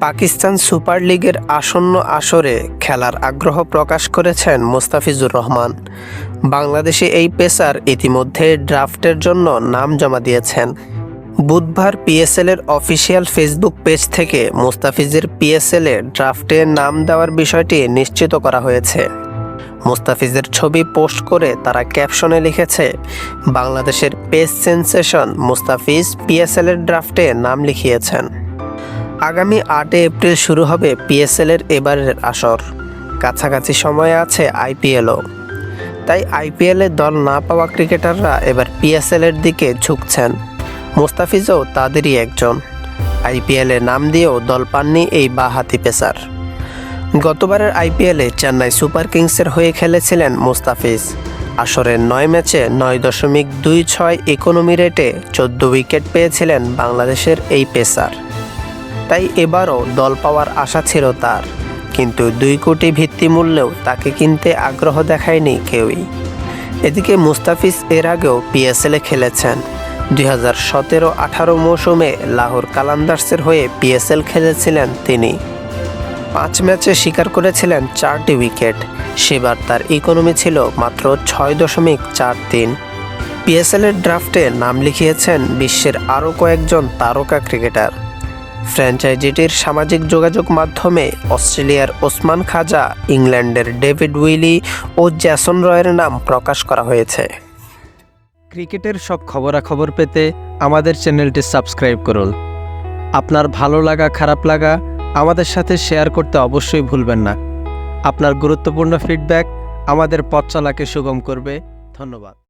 Pakistan super লিগের আসন্ন আসরে খেলার আগ্রহ প্রকাশ করেছেন মুস্তাফিজুর রহমান। বাংলাদেশি এই পেসার ইতিমধ্যে ড্রাফটের জন্য নাম জমা দিয়েছেন। বুধবার পিএসএলের অফিসিয়াল ফেসবুক পেজ থেকে মুস্তাফিজের পিএসএলে ড্রাফটে নাম দেওয়ার বিষয়টি নিশ্চিত করা হয়েছে। মুস্তাফিজের ছবি পোস্ট করে তারা ক্যাপশনে লিখেছে, বাংলাদেশের পেস সেনসেশন মুস্তাফিজ পিএসএলের ড্রাফটে নাম লিখিয়েছেন। আগামী 8 এপ্রিল শুরু হবে পিএসএলের এবারের আসর। কাছাকাছি সময়ে আছে আইপিএলও। তাই আইপিএলে দল না পাওয়া ক্রিকেটাররা এবার পিএসএলের দিকে ঝুঁকছেন। মুস্তাফিজও তাদেরই একজন। আইপিএলে নাম দিয়েও দল পাননি এই বাঁহাতি পেসার। গতবারের আইপিএলে চেন্নাই সুপার কিংসের হয়ে খেলেছিলেন মুস্তাফিজ। আসরের 9 ম্যাচে 9.26 ইকোনমি রেটে 14 উইকেট পেয়েছিলেন বাংলাদেশের এই পেসার। তাই এবারও দল পাওয়ার আশা ছিল তার, কিন্তু 2 কোটি ভিত্তিমূল্যেও তাকে কিনতে আগ্রহ দেখায়নি কেউই। এদিকে মুস্তাফিজ এর আগেও পিএসএলে খেলেছেন। 2017-18 মৌসুমে লাহোর কালান্দার্সের হয়ে পিএসএল খেলেছিলেন তিনি। 5 ম্যাচে শিকার করেছিলেন 4টি উইকেট। সেবার তার ইকোনমি ছিল মাত্র 6.43। পিএসএলের ড্রাফটে নাম লিখিয়েছেন বিশ্বের আরও কয়েকজন তারকা ক্রিকেটার। ফ্র্যাঞ্চাইজিটির সামাজিক যোগাযোগ মাধ্যমে অস্ট্রেলিয়ার ওসমান খাজা, ইংল্যান্ডের ডেভিড উইলি ও জ্যাসন রয়ের নাম প্রকাশ করা হয়েছে। ক্রিকেটের সব খবরাখবর পেতে আমাদের চ্যানেলটি সাবস্ক্রাইব করুন। আপনার ভালো লাগা খারাপ লাগা আমাদের সাথে শেয়ার করতে অবশ্যই ভুলবেন না। আপনার গুরুত্বপূর্ণ ফিডব্যাক আমাদের পথ চলাকে সুগম করবে। ধন্যবাদ।